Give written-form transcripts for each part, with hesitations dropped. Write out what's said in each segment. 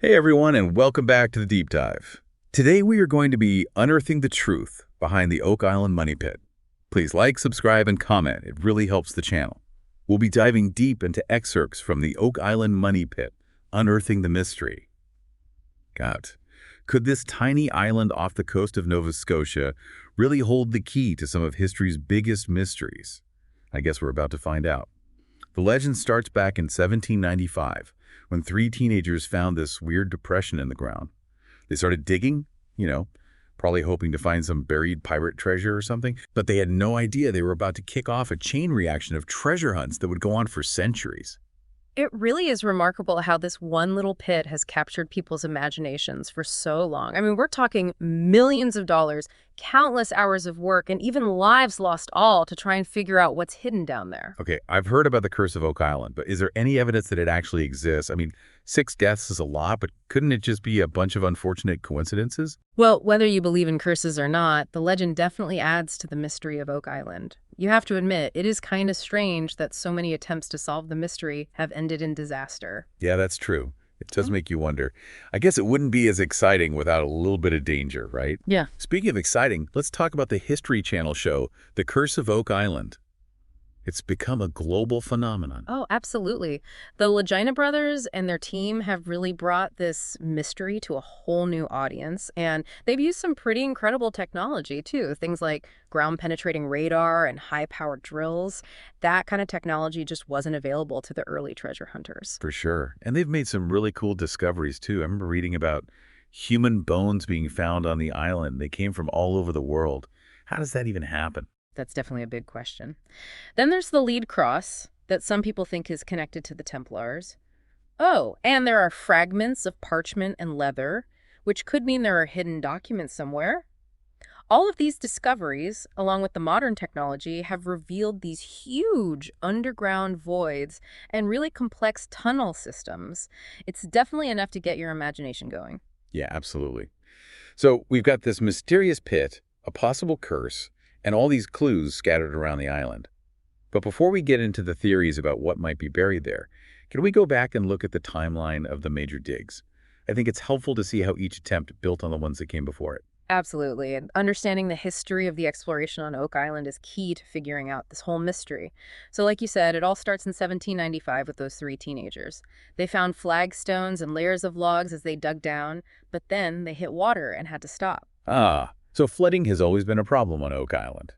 Hey everyone, and welcome back to the Deep Dive. Today we are going to be unearthing the truth behind the Oak Island Money Pit. Please like, subscribe, and comment. It really helps the channel. We'll be diving deep into excerpts from the Oak Island Money Pit, unearthing the mystery. God, could this tiny island off the coast of Nova Scotia really hold the key to some of history's biggest mysteries? I guess we're about to find out. The legend starts back in 1795, when three teenagers found this weird depression in the ground. They started digging, probably hoping to find some buried pirate treasure or something, but they had no idea they were about to kick off a chain reaction of treasure hunts that would go on for centuries. It really is remarkable how this one little pit has captured people's imaginations for so long. I mean, we're talking millions of dollars, countless hours of work, and even lives lost all to try and figure out what's hidden down there. Okay, I've heard about the curse of Oak Island, but is there any evidence that it actually exists? I mean, 6 deaths is a lot, but couldn't it just be a bunch of unfortunate coincidences? Well, whether you believe in curses or not, the legend definitely adds to the mystery of Oak Island. You have to admit, it is kind of strange that so many attempts to solve the mystery have ended in disaster. Yeah, that's true. It does make you wonder. I guess it wouldn't be as exciting without a little bit of danger, right? Yeah. Speaking of exciting, let's talk about the History Channel show, The Curse of Oak Island. It's become a global phenomenon. Oh, absolutely. The Legina brothers and their team have really brought this mystery to a whole new audience, and they've used some pretty incredible technology, too. Things like ground-penetrating radar and high-powered drills. That kind of technology just wasn't available to the early treasure hunters. For sure. And they've made some really cool discoveries, too. I remember reading about human bones being found on the island. They came from all over the world. How does that even happen? That's definitely a big question. Then there's the lead cross that some people think is connected to the Templars. Oh, and there are fragments of parchment and leather, which could mean there are hidden documents somewhere. All of these discoveries, along with the modern technology, have revealed these huge underground voids and really complex tunnel systems. It's definitely enough to get your imagination going. Yeah, absolutely. So we've got this mysterious pit, a possible curse, and all these clues scattered around the island. But before we get into the theories about what might be buried there, can we go back and look at the timeline of the major digs? I think it's helpful to see how each attempt built on the ones that came before it. Absolutely. And understanding the history of the exploration on Oak Island is key to figuring out this whole mystery. So like you said, it all starts in 1795 with those three teenagers. They found flagstones and layers of logs as they dug down, but then they hit water and had to stop. So flooding has always been a problem on Oak Island.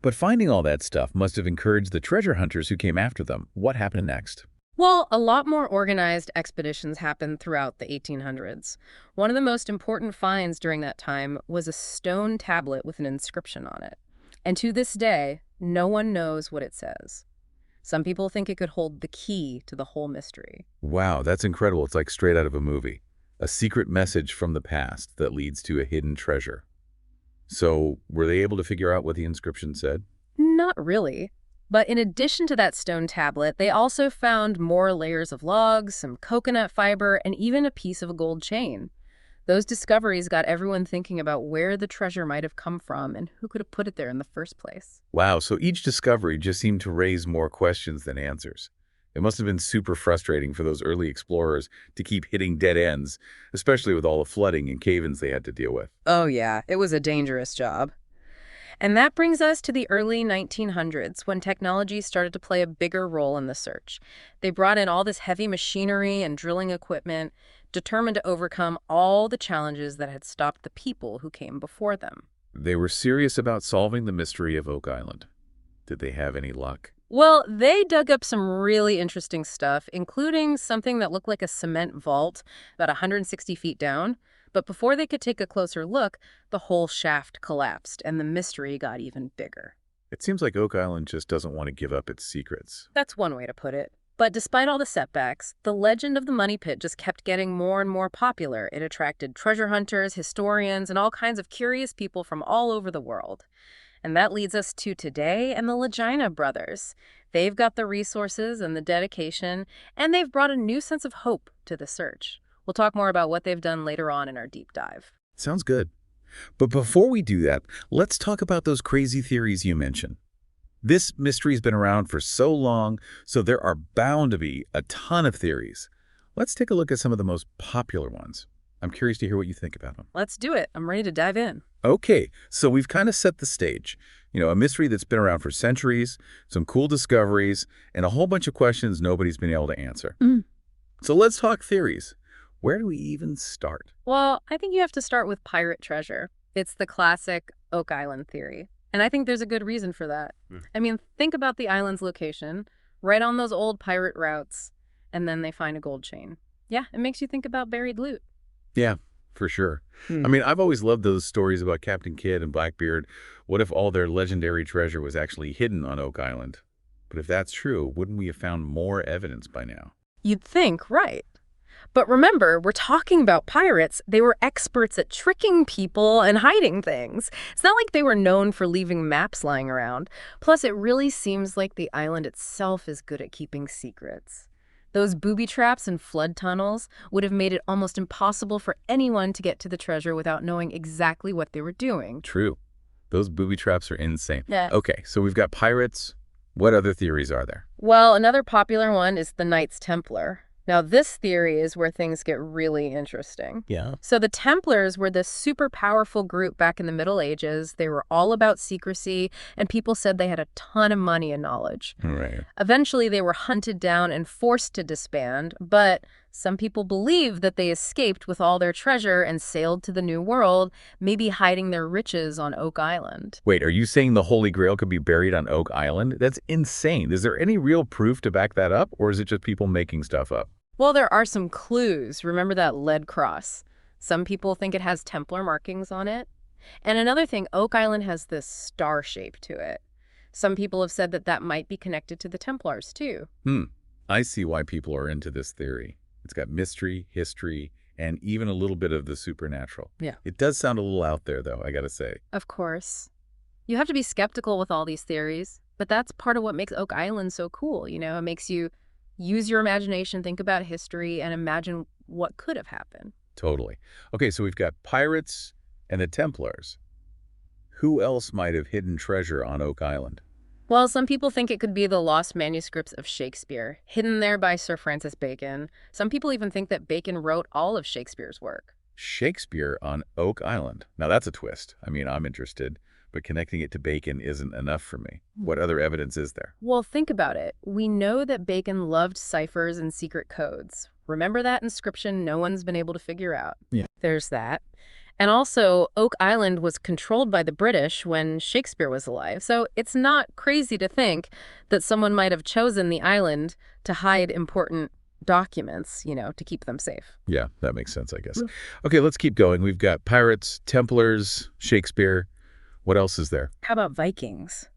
But finding all that stuff must have encouraged the treasure hunters who came after them. What happened next? Well, a lot more organized expeditions happened throughout the 1800s. One of the most important finds during that time was a stone tablet with an inscription on it. And to this day, no one knows what it says. Some people think it could hold the key to the whole mystery. Wow, that's incredible. It's like straight out of a movie. A secret message from the past that leads to a hidden treasure. So, were they able to figure out what the inscription said? Not really. But in addition to that stone tablet, they also found more layers of logs, some coconut fiber, and even a piece of a gold chain. Those discoveries got everyone thinking about where the treasure might have come from and who could have put it there in the first place. Wow, so each discovery just seemed to raise more questions than answers. It must have been super frustrating for those early explorers to keep hitting dead ends, especially with all the flooding and cave-ins they had to deal with. Oh yeah, it was a dangerous job. And that brings us to the early 1900s, when technology started to play a bigger role in the search. They brought in all this heavy machinery and drilling equipment, determined to overcome all the challenges that had stopped the people who came before them. They were serious about solving the mystery of Oak Island. Did they have any luck? Well, they dug up some really interesting stuff, including something that looked like a cement vault about 160 feet down. But before they could take a closer look, the whole shaft collapsed, and the mystery got even bigger. It seems like Oak Island just doesn't want to give up its secrets. That's one way to put it. But despite all the setbacks, the legend of the Money Pit just kept getting more and more popular. It attracted treasure hunters, historians, and all kinds of curious people from all over the world. And that leads us to today and the Legina brothers. They've got the resources and the dedication, and they've brought a new sense of hope to the search. We'll talk more about what they've done later on in our deep dive. Sounds good. But before we do that, let's talk about those crazy theories you mentioned. This mystery's been around for so long, so there are bound to be a ton of theories. Let's take a look at some of the most popular ones. I'm curious to hear what you think about them. Let's do it. I'm ready to dive in. Okay, so we've kind of set the stage. A mystery that's been around for centuries, some cool discoveries, and a whole bunch of questions nobody's been able to answer. So let's talk theories. Where do we even start? Well, I think you have to start with pirate treasure. It's the classic Oak Island theory. And I think there's a good reason for that. I mean, think about the island's location, right on those old pirate routes, and then they find a gold chain. Yeah, it makes you think about buried loot. Yeah, for sure. I mean, I've always loved those stories about Captain Kidd and Blackbeard. What if all their legendary treasure was actually hidden on Oak Island? But if that's true, wouldn't we have found more evidence by now? You'd think, right. But remember, we're talking about pirates. They were experts at tricking people and hiding things. It's not like they were known for leaving maps lying around. Plus, it really seems like the island itself is good at keeping secrets. Those booby traps and flood tunnels would have made it almost impossible for anyone to get to the treasure without knowing exactly what they were doing. True. Those booby traps are insane. Yeah. Okay, so we've got pirates. What other theories are there? Well, another popular one is the Knights Templar. Now, this theory is where things get really interesting. Yeah. So the Templars were this super powerful group back in the Middle Ages. They were all about secrecy, and people said they had a ton of money and knowledge. Right. Eventually, they were hunted down and forced to disband, but some people believe that they escaped with all their treasure and sailed to the New World, maybe hiding their riches on Oak Island. Wait, are you saying the Holy Grail could be buried on Oak Island? That's insane. Is there any real proof to back that up, or is it just people making stuff up? Well, there are some clues. Remember that lead cross? Some people think it has Templar markings on it. And another thing, Oak Island has this star shape to it. Some people have said that that might be connected to the Templars, too. I see why people are into this theory. It's got mystery, history, and even a little bit of the supernatural. Yeah. It does sound a little out there, though, I gotta say. Of course. You have to be skeptical with all these theories, but that's part of what makes Oak Island so cool. It makes you use your imagination, think about history, and imagine what could have happened. Totally. Okay, so we've got pirates and the Templars. Who else might have hidden treasure on Oak Island? Well, some people think it could be the lost manuscripts of Shakespeare, hidden there by Sir Francis Bacon. Some people even think that Bacon wrote all of Shakespeare's work. Shakespeare on Oak Island. Now that's a twist. I mean, I'm interested, but connecting it to Bacon isn't enough for me. What other evidence is there? Well, think about it. We know that Bacon loved ciphers and secret codes. Remember that inscription no one's been able to figure out? Yeah. There's that. And also, Oak Island was controlled by the British when Shakespeare was alive. So it's not crazy to think that someone might have chosen the island to hide important documents, to keep them safe. Yeah, that makes sense, I guess. Okay, let's keep going. We've got pirates, Templars, Shakespeare. What else is there? How about Vikings?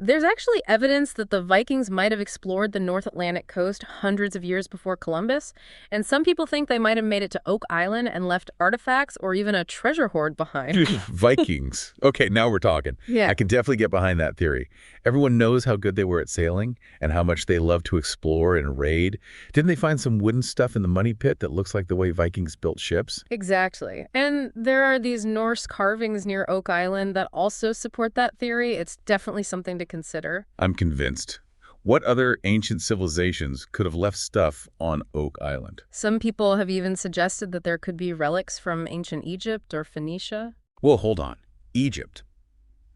There's actually evidence that the Vikings might have explored the North Atlantic coast hundreds of years before Columbus, and some people think they might have made it to Oak Island and left artifacts or even a treasure hoard behind. Vikings. Okay, now we're talking. Yeah. I can definitely get behind that theory. Everyone knows how good they were at sailing and how much they loved to explore and raid. Didn't they find some wooden stuff in the money pit that looks like the way Vikings built ships? Exactly. And there are these Norse carvings near Oak Island that also support that theory. It's definitely something to consider. I'm convinced. What other ancient civilizations could have left stuff on Oak Island? Some people have even suggested that there could be relics from ancient Egypt or Phoenicia. Well, hold on. Egypt.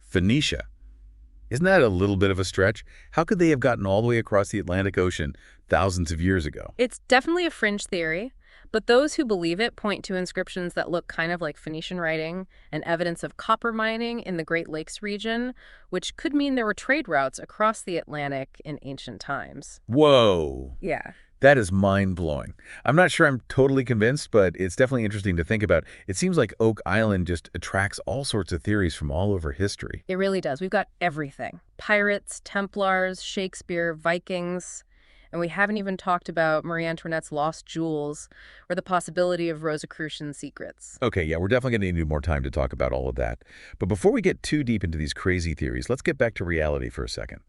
Phoenicia. Isn't that a little bit of a stretch? How could they have gotten all the way across the Atlantic Ocean thousands of years ago? It's definitely a fringe theory, but those who believe it point to inscriptions that look kind of like Phoenician writing and evidence of copper mining in the Great Lakes region, which could mean there were trade routes across the Atlantic in ancient times. Whoa. Yeah. That is mind-blowing. I'm not sure I'm totally convinced, but it's definitely interesting to think about. It seems like Oak Island just attracts all sorts of theories from all over history. It really does. We've got everything. Pirates, Templars, Shakespeare, Vikings. And we haven't even talked about Marie Antoinette's lost jewels or the possibility of Rosicrucian secrets. Okay, yeah, we're definitely going to need more time to talk about all of that. But before we get too deep into these crazy theories, let's get back to reality for a second.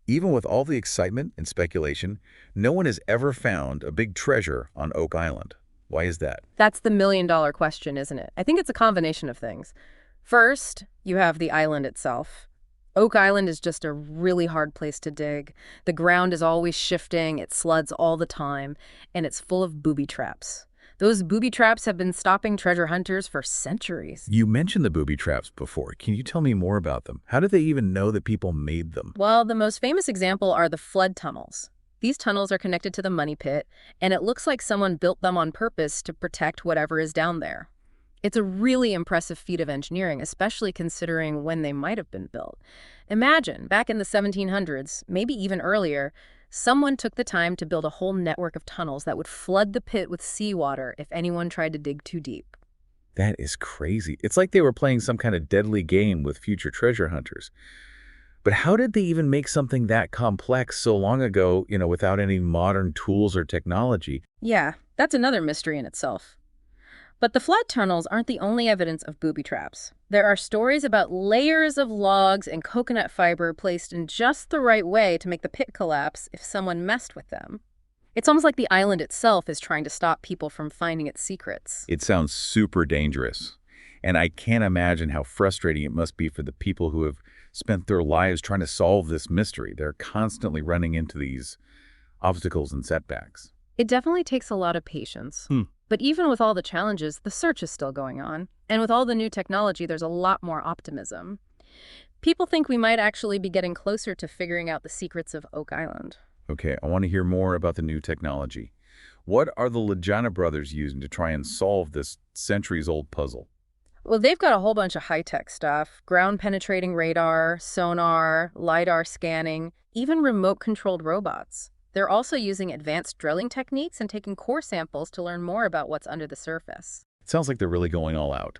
Even with all the excitement and speculation, no one has ever found a big treasure on Oak Island. Why is that? That's the million-dollar question, isn't it? I think it's a combination of things. First, you have the island itself. Oak Island is just a really hard place to dig. The ground is always shifting, it sludds all the time, and it's full of booby traps. Those booby traps have been stopping treasure hunters for centuries. You mentioned the booby traps before. Can you tell me more about them? How did they even know that people made them? Well, the most famous example are the flood tunnels. These tunnels are connected to the money pit, and it looks like someone built them on purpose to protect whatever is down there. It's a really impressive feat of engineering, especially considering when they might have been built. Imagine, back in the 1700s, maybe even earlier, someone took the time to build a whole network of tunnels that would flood the pit with seawater if anyone tried to dig too deep. That is crazy. It's like they were playing some kind of deadly game with future treasure hunters. But how did they even make something that complex so long ago, without any modern tools or technology? Yeah, that's another mystery in itself. But the flood tunnels aren't the only evidence of booby traps. There are stories about layers of logs and coconut fiber placed in just the right way to make the pit collapse if someone messed with them. It's almost like the island itself is trying to stop people from finding its secrets. It sounds super dangerous. And I can't imagine how frustrating it must be for the people who have spent their lives trying to solve this mystery. They're constantly running into these obstacles and setbacks. It definitely takes a lot of patience. But even with all the challenges, the search is still going on. And with all the new technology, there's a lot more optimism. People think we might actually be getting closer to figuring out the secrets of Oak Island. Okay, I want to hear more about the new technology. What are the Lejana brothers using to try and solve this centuries-old puzzle? Well, they've got a whole bunch of high-tech stuff. Ground-penetrating radar, sonar, LiDAR scanning, even remote-controlled robots. They're also using advanced drilling techniques and taking core samples to learn more about what's under the surface. It sounds like they're really going all out.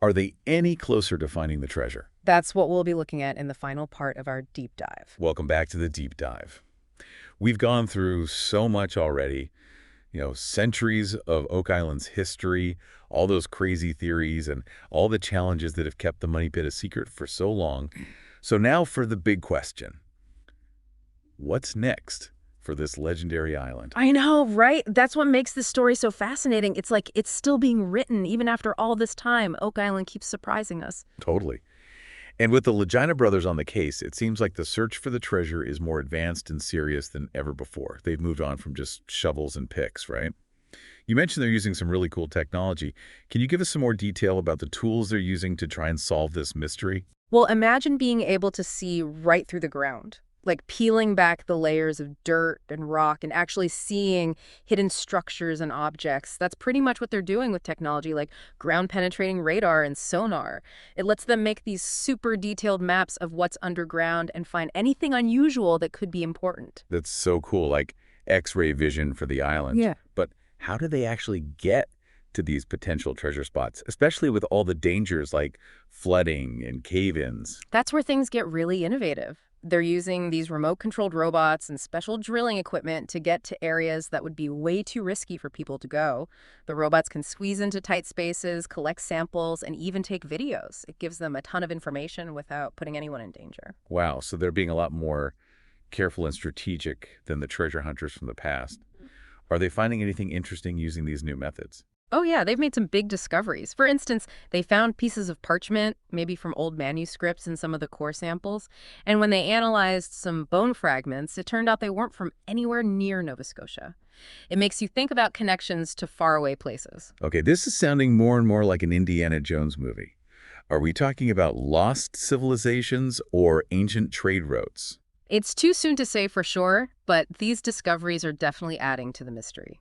Are they any closer to finding the treasure? That's what we'll be looking at in the final part of our deep dive. Welcome back to the deep dive. We've gone through so much already. Centuries of Oak Island's history, all those crazy theories, and all the challenges that have kept the money pit a secret for so long. So now for the big question. What's next for this legendary island? I know, right? That's what makes this story so fascinating. It's like it's still being written even after all this time. Oak Island keeps surprising us. Totally. And with the Lejana brothers on the case, it seems like the search for the treasure is more advanced and serious than ever before. They've moved on from just shovels and picks, right? You mentioned they're using some really cool technology. Can you give us some more detail about the tools they're using to try and solve this mystery? Well, imagine being able to see right through the ground, like peeling back the layers of dirt and rock and actually seeing hidden structures and objects. That's pretty much what they're doing with technology like ground-penetrating radar and sonar. It lets them make these super detailed maps of what's underground and find anything unusual that could be important. That's so cool, like X-ray vision for the island. Yeah. But how do they actually get to these potential treasure spots, especially with all the dangers like flooding and cave-ins? That's where things get really innovative. They're using these remote-controlled robots and special drilling equipment to get to areas that would be way too risky for people to go. The robots can squeeze into tight spaces, collect samples, and even take videos. It gives them a ton of information without putting anyone in danger. Wow, so they're being a lot more careful and strategic than the treasure hunters from the past. Are they finding anything interesting using these new methods? Oh yeah, they've made some big discoveries. For instance, they found pieces of parchment, maybe from old manuscripts in some of the core samples. And when they analyzed some bone fragments, it turned out they weren't from anywhere near Nova Scotia. It makes you think about connections to faraway places. Okay, this is sounding more and more like an Indiana Jones movie. Are we talking about lost civilizations or ancient trade routes? It's too soon to say for sure, but these discoveries are definitely adding to the mystery.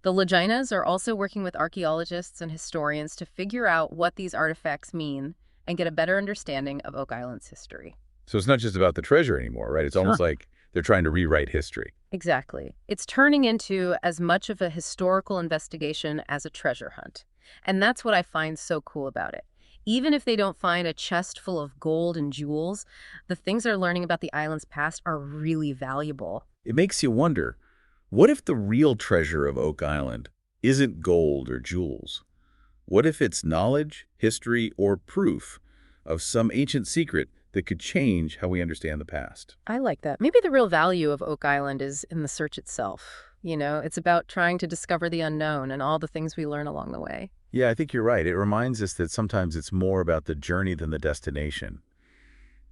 The Lejanas are also working with archaeologists and historians to figure out what these artifacts mean and get a better understanding of Oak Island's history. So it's not just about the treasure anymore, right? It's almost like they're trying to rewrite history. Exactly. It's turning into as much of a historical investigation as a treasure hunt. And that's what I find so cool about it. Even if they don't find a chest full of gold and jewels, the things they're learning about the island's past are really valuable. It makes you wonder, what if the real treasure of Oak Island isn't gold or jewels? What if it's knowledge, history, or proof of some ancient secret that could change how we understand the past? I like that. Maybe the real value of Oak Island is in the search itself. It's about trying to discover the unknown and all the things we learn along the way. Yeah, I think you're right. It reminds us that sometimes it's more about the journey than the destination.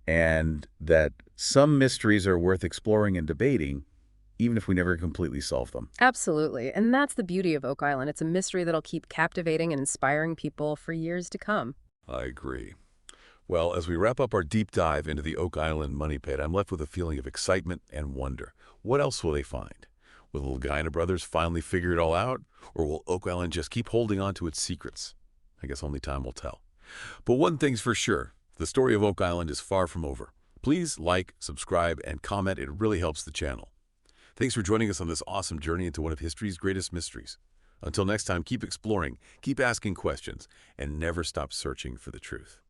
and that some mysteries are worth exploring and debating, even if we never completely solve them. Absolutely. And that's the beauty of Oak Island. It's a mystery that'll keep captivating and inspiring people for years to come. I agree. Well, as we wrap up our deep dive into the Oak Island Money Pit, I'm left with a feeling of excitement and wonder. What else will they find? Will the Lagaina brothers finally figure it all out? Or will Oak Island just keep holding on to its secrets? I guess only time will tell. But one thing's for sure, the story of Oak Island is far from over. Please like, subscribe, and comment. It really helps the channel. Thanks for joining us on this awesome journey into one of history's greatest mysteries. Until next time, keep exploring, keep asking questions, and never stop searching for the truth.